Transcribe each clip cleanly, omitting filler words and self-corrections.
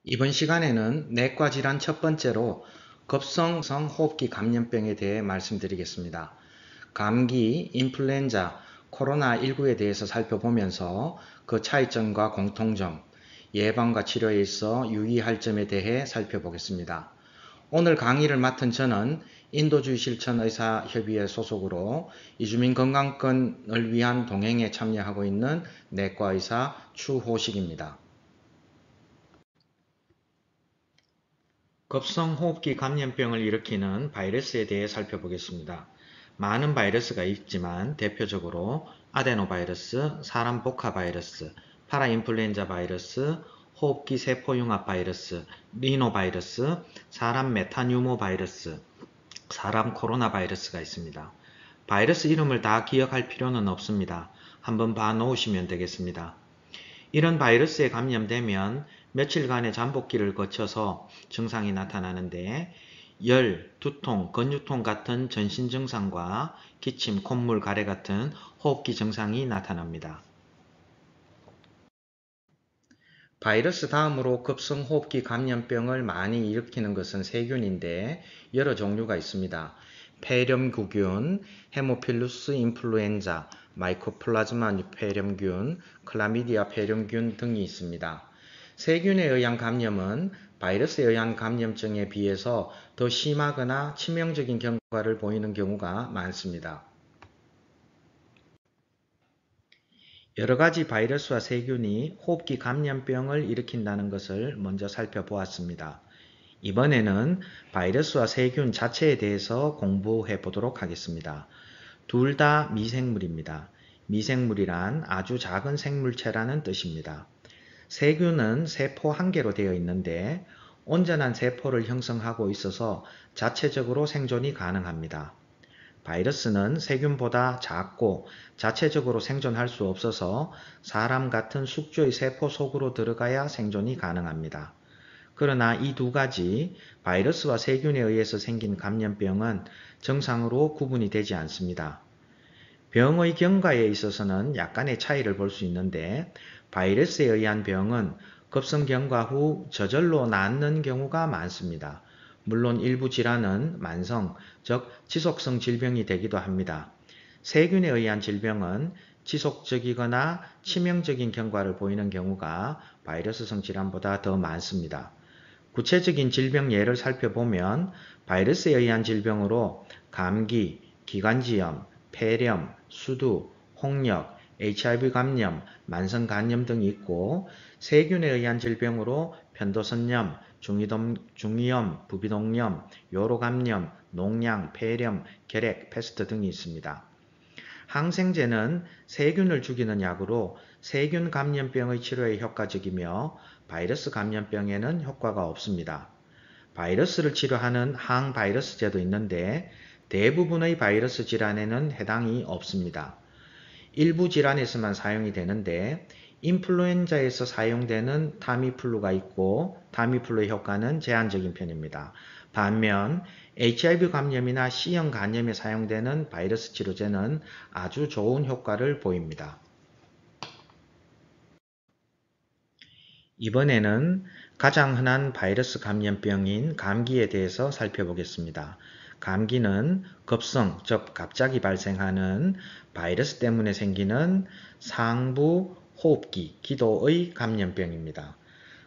이번 시간에는 내과 질환 첫 번째로 급성성 호흡기 감염병에 대해 말씀드리겠습니다. 감기, 인플루엔자, 코로나19에 대해서 살펴보면서 그 차이점과 공통점, 예방과 치료에 있어 유의할 점에 대해 살펴보겠습니다. 오늘 강의를 맡은 저는 인도주의 실천 의사협의회 소속으로 이주민 건강권을 위한 동행에 참여하고 있는 내과의사 추호식입니다. 급성호흡기 감염병을 일으키는 바이러스에 대해 살펴보겠습니다. 많은 바이러스가 있지만 대표적으로 아데노바이러스, 사람 복합 바이러스, 파라인플루엔자 바이러스, 호흡기 세포융합 바이러스, 리노바이러스, 사람 메타뉴모 바이러스, 사람 코로나 바이러스가 있습니다. 바이러스 이름을 다 기억할 필요는 없습니다. 한번 봐 놓으시면 되겠습니다. 이런 바이러스에 감염되면 며칠간의 잠복기를 거쳐서 증상이 나타나는데 열, 두통, 근육통 같은 전신 증상과 기침, 콧물, 가래 같은 호흡기 증상이 나타납니다. 바이러스 다음으로 급성호흡기 감염병을 많이 일으키는 것은 세균인데 여러 종류가 있습니다. 폐렴구균, 헤모필루스 인플루엔자, 마이코플라즈마 폐렴균, 클라미디아 폐렴균 등이 있습니다. 세균에 의한 감염은 바이러스에 의한 감염증에 비해서 더 심하거나 치명적인 경과를 보이는 경우가 많습니다. 여러 가지 바이러스와 세균이 호흡기 감염병을 일으킨다는 것을 먼저 살펴보았습니다. 이번에는 바이러스와 세균 자체에 대해서 공부해 보도록 하겠습니다. 둘 다 미생물입니다. 미생물이란 아주 작은 생물체라는 뜻입니다. 세균은 세포 한 개로 되어 있는데 온전한 세포를 형성하고 있어서 자체적으로 생존이 가능합니다. 바이러스는 세균보다 작고 자체적으로 생존할 수 없어서 사람 같은 숙주의 세포 속으로 들어가야 생존이 가능합니다. 그러나 이 두 가지 바이러스와 세균에 의해서 생긴 감염병은 정상으로 구분이 되지 않습니다. 병의 경과에 있어서는 약간의 차이를 볼 수 있는데 바이러스에 의한 병은 급성 경과 후 저절로 낫는 경우가 많습니다. 물론 일부 질환은 만성, 즉 지속성 질병이 되기도 합니다. 세균에 의한 질병은 지속적이거나 치명적인 경과를 보이는 경우가 바이러스성 질환보다 더 많습니다. 구체적인 질병 예를 살펴보면 바이러스에 의한 질병으로 감기, 기관지염, 폐렴, 수두, 홍역, HIV 감염, 만성 간염 등이 있고 세균에 의한 질병으로 편도선염, 중이염, 부비동염, 요로감염, 농양, 폐렴, 결핵, 패스트 등이 있습니다. 항생제는 세균을 죽이는 약으로 세균 감염병의 치료에 효과적이며 바이러스 감염병에는 효과가 없습니다. 바이러스를 치료하는 항바이러스제도 있는데 대부분의 바이러스 질환에는 해당이 없습니다. 일부 질환에서만 사용이 되는데 인플루엔자에서 사용되는 타미플루가 있고 타미플루의 효과는 제한적인 편입니다. 반면 HIV 감염이나 C형 간염에 사용되는 바이러스 치료제는 아주 좋은 효과를 보입니다. 이번에는 가장 흔한 바이러스 감염병인 감기에 대해서 살펴보겠습니다. 감기는 급성, 즉 갑자기 발생하는 바이러스 때문에 생기는 상부 호흡기, 기도의 감염병입니다.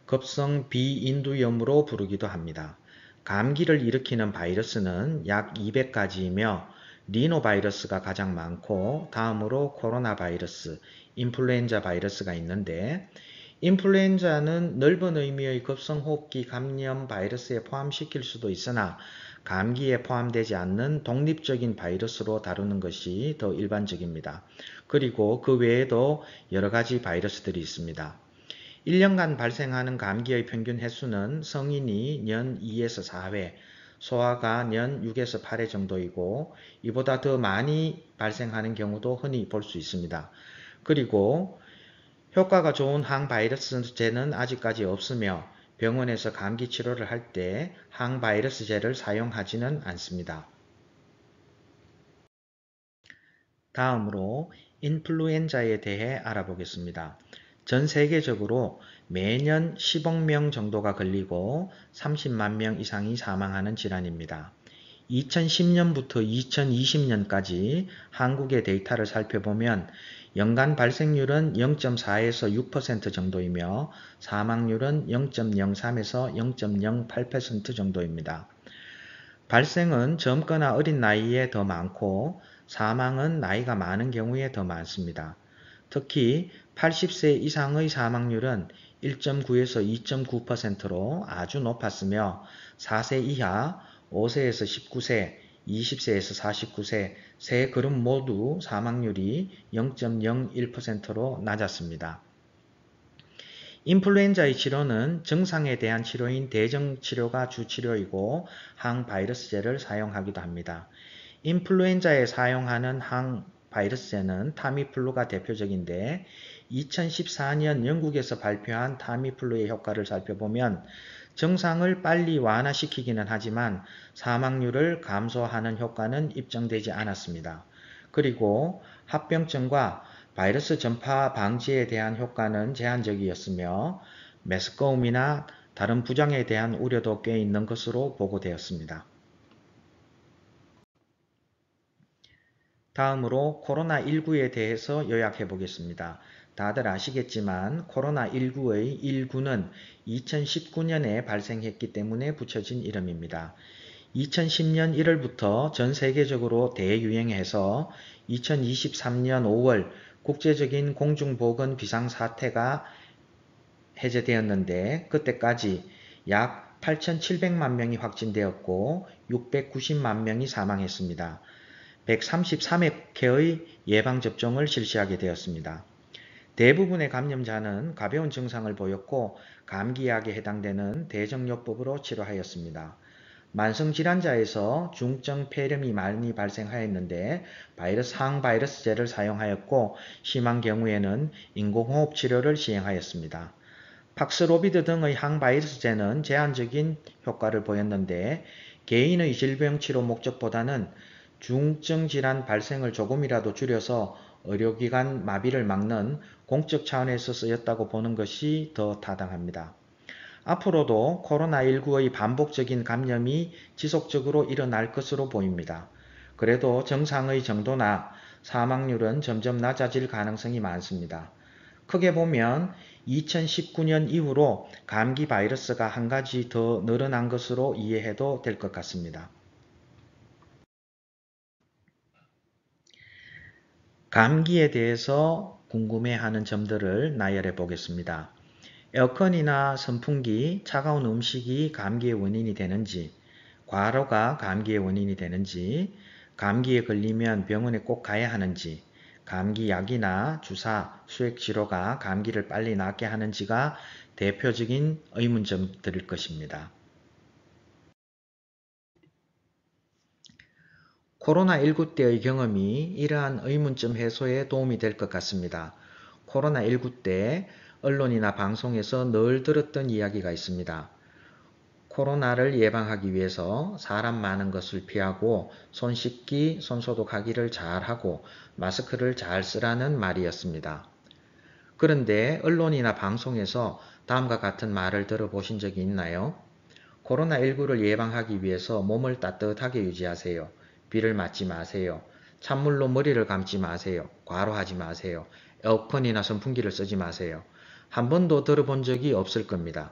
급성 비인두염으로 부르기도 합니다. 감기를 일으키는 바이러스는 약 200가지이며 리노바이러스가 가장 많고 다음으로 코로나 바이러스, 인플루엔자 바이러스가 있는데 인플루엔자는 넓은 의미의 급성호흡기 감염 바이러스에 포함시킬 수도 있으나 감기에 포함되지 않는 독립적인 바이러스로 다루는 것이 더 일반적입니다. 그리고 그 외에도 여러 가지 바이러스들이 있습니다. 1년간 발생하는 감기의 평균 횟수는 성인이 년 2에서 4회, 소아가 년 6에서 8회 정도이고 이보다 더 많이 발생하는 경우도 흔히 볼 수 있습니다. 그리고 효과가 좋은 항바이러스제는 아직까지 없으며 병원에서 감기 치료를 할 때 항바이러스제를 사용하지는 않습니다. 다음으로 인플루엔자에 대해 알아보겠습니다. 전 세계적으로 매년 10억 명 정도가 걸리고 30만 명 이상이 사망하는 질환입니다. 2010년부터 2020년까지 한국의 데이터를 살펴보면 연간 발생률은 0.4에서 6% 정도이며 사망률은 0.03에서 0.08% 정도입니다. 발생은 젊거나 어린 나이에 더 많고 사망은 나이가 많은 경우에 더 많습니다. 특히 80세 이상의 사망률은 1.9에서 2.9%로 아주 높았으며 4세 이하, 5세에서 19세, 20세에서 49세 세 그룹 모두 사망률이 0.01%로 낮았습니다. 인플루엔자의 치료는 증상에 대한 치료인 대증치료가 주치료이고 항바이러스제를 사용하기도 합니다. 인플루엔자에 사용하는 항바이러스제는 타미플루가 대표적인데 2014년 영국에서 발표한 타미플루의 효과를 살펴보면 증상을 빨리 완화시키기는 하지만 사망률을 감소하는 효과는 입증되지 않았습니다. 그리고 합병증과 바이러스 전파 방지에 대한 효과는 제한적이었으며 메스꺼움이나 다른 부작용에 대한 우려도 꽤 있는 것으로 보고되었습니다. 다음으로 코로나19에 대해서 요약해 보겠습니다. 다들 아시겠지만 코로나19의 19는 2019년에 발생했기 때문에 붙여진 이름입니다. 2010년 1월부터 전 세계적으로 대유행해서 2023년 5월 국제적인 공중보건 비상사태가 해제되었는데 그때까지 약 8,700만 명이 확진되었고 690만 명이 사망했습니다. 133억 회의 예방접종을 실시하게 되었습니다. 대부분의 감염자는 가벼운 증상을 보였고 감기약에 해당되는 대증요법으로 치료하였습니다. 만성질환자에서 중증 폐렴이 많이 발생하였는데 항바이러스제를 사용하였고 심한 경우에는 인공호흡 치료를 시행하였습니다. 팍스로비드 등의 항바이러스제는 제한적인 효과를 보였는데 개인의 질병 치료 목적보다는 중증 질환 발생을 조금이라도 줄여서 의료기관 마비를 막는 공적 차원에서 쓰였다고 보는 것이 더 타당합니다. 앞으로도 코로나19의 반복적인 감염이 지속적으로 일어날 것으로 보입니다. 그래도 증상의 정도나 사망률은 점점 낮아질 가능성이 많습니다. 크게 보면 2019년 이후로 감기 바이러스가 한 가지 더 늘어난 것으로 이해해도 될 것 같습니다. 감기에 대해서 궁금해하는 점들을 나열해 보겠습니다. 에어컨이나 선풍기, 차가운 음식이 감기의 원인이 되는지, 과로가 감기의 원인이 되는지, 감기에 걸리면 병원에 꼭 가야 하는지, 감기약이나 주사, 수액치료가 감기를 빨리 낫게 하는지가 대표적인 의문점들일 것입니다. 코로나19 때의 경험이 이러한 의문점 해소에 도움이 될 것 같습니다. 코로나19 때 언론이나 방송에서 늘 들었던 이야기가 있습니다. 코로나를 예방하기 위해서 사람 많은 것을 피하고 손 씻기, 손 소독하기를 잘하고 마스크를 잘 쓰라는 말이었습니다. 그런데 언론이나 방송에서 다음과 같은 말을 들어보신 적이 있나요? 코로나19를 예방하기 위해서 몸을 따뜻하게 유지하세요. 비를 맞지 마세요. 찬물로 머리를 감지 마세요. 과로하지 마세요. 에어컨이나 선풍기를 쓰지 마세요. 한 번도 들어본 적이 없을 겁니다.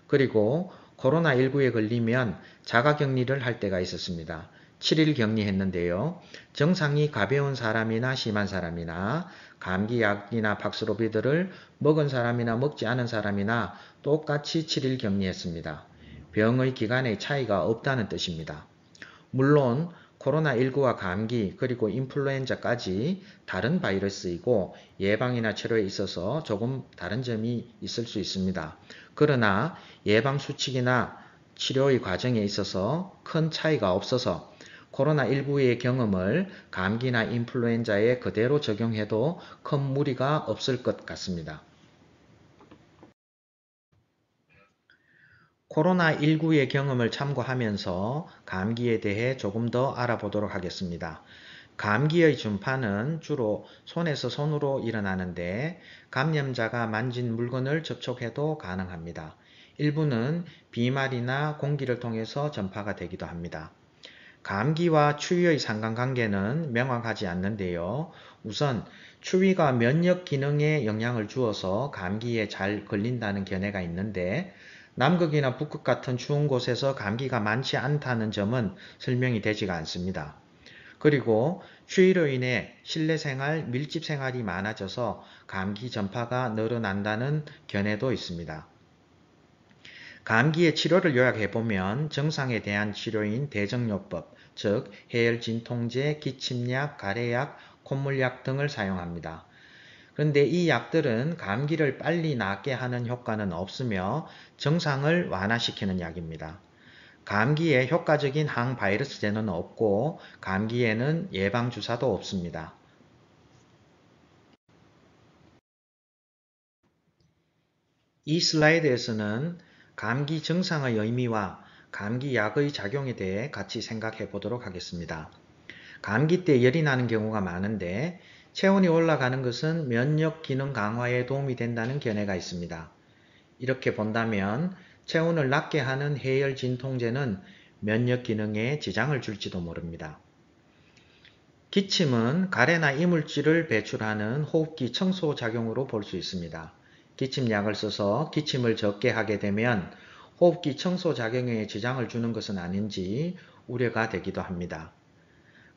그리고 코로나19에 걸리면 자가격리를 할 때가 있었습니다. 7일 격리했는데요. 증상이 가벼운 사람이나 심한 사람이나 감기약이나 팍스로비드를 먹은 사람이나 먹지 않은 사람이나 똑같이 7일 격리했습니다. 병의 기간의 차이가 없다는 뜻입니다. 물론 코로나19와 감기 그리고 인플루엔자까지 다른 바이러스이고 예방이나 치료에 있어서 조금 다른 점이 있을 수 있습니다. 그러나 예방수칙이나 치료의 과정에 있어서 큰 차이가 없어서 코로나19의 경험을 감기나 인플루엔자에 그대로 적용해도 큰 무리가 없을 것 같습니다. 코로나19의 경험을 참고하면서 감기에 대해 조금 더 알아보도록 하겠습니다. 감기의 준파는 주로 손에서 손으로 일어나는데 감염자가 만진 물건을 접촉해도 가능합니다. 일부는 비말이나 공기를 통해서 전파가 되기도 합니다. 감기와 추위의 상관관계는 명확하지 않는데요. 우선 추위가 면역 기능에 영향을 주어서 감기에 잘 걸린다는 견해가 있는데 남극이나 북극 같은 추운 곳에서 감기가 많지 않다는 점은 설명이 되지가 않습니다. 그리고 추위로 인해 실내 생활, 밀집 생활이 많아져서 감기 전파가 늘어난다는 견해도 있습니다. 감기의 치료를 요약해보면 증상에 대한 치료인 대증요법, 즉 해열진통제, 기침약, 가래약, 콧물약 등을 사용합니다. 그런데 이 약들은 감기를 빨리 낫게 하는 효과는 없으며 증상을 완화시키는 약입니다. 감기에 효과적인 항바이러스제는 없고 감기에는 예방주사도 없습니다. 이 슬라이드에서는 감기 증상의 의미와 감기약의 작용에 대해 같이 생각해 보도록 하겠습니다. 감기 때 열이 나는 경우가 많은데 체온이 올라가는 것은 면역 기능 강화에 도움이 된다는 견해가 있습니다. 이렇게 본다면 체온을 낮게 하는 해열 진통제는 면역 기능에 지장을 줄지도 모릅니다. 기침은 가래나 이물질을 배출하는 호흡기 청소 작용으로 볼 수 있습니다. 기침약을 써서 기침을 적게 하게 되면 호흡기 청소 작용에 지장을 주는 것은 아닌지 우려가 되기도 합니다.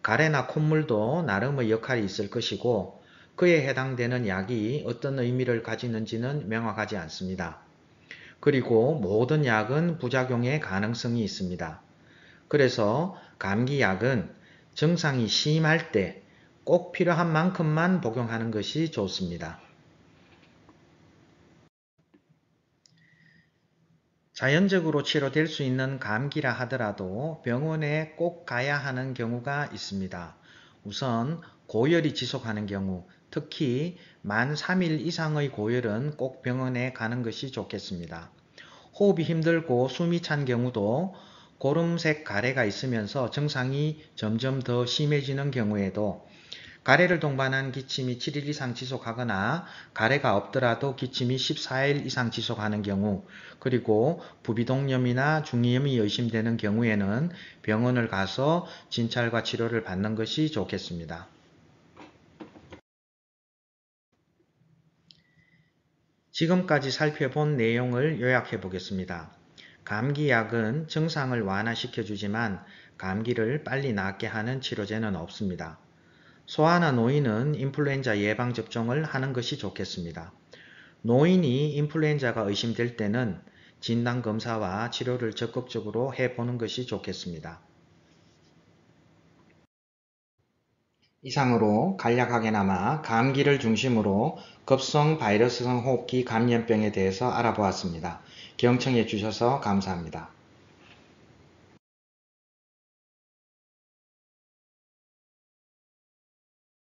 가래나 콧물도 나름의 역할이 있을 것이고 그에 해당되는 약이 어떤 의미를 가지는지는 명확하지 않습니다. 그리고 모든 약은 부작용의 가능성이 있습니다. 그래서 감기약은 증상이 심할 때 꼭 필요한 만큼만 복용하는 것이 좋습니다. 자연적으로 치료될 수 있는 감기라 하더라도 병원에 꼭 가야 하는 경우가 있습니다. 우선 고열이 지속하는 경우, 특히 만 3일 이상의 고열은 꼭 병원에 가는 것이 좋겠습니다. 호흡이 힘들고 숨이 찬 경우도 고름색 가래가 있으면서 증상이 점점 더 심해지는 경우에도 가래를 동반한 기침이 7일 이상 지속하거나 가래가 없더라도 기침이 14일 이상 지속하는 경우, 그리고 부비동염이나 중이염이 의심되는 경우에는 병원을 가서 진찰과 치료를 받는 것이 좋겠습니다. 지금까지 살펴본 내용을 요약해 보겠습니다. 감기약은 증상을 완화시켜주지만 감기를 빨리 낫게 하는 치료제는 없습니다. 소아나 노인은 인플루엔자 예방접종을 하는 것이 좋겠습니다. 노인이 인플루엔자가 의심될 때는 진단검사와 치료를 적극적으로 해보는 것이 좋겠습니다. 이상으로 간략하게나마 감기를 중심으로 급성 바이러스성 호흡기 감염병에 대해서 알아보았습니다. 경청해 주셔서 감사합니다.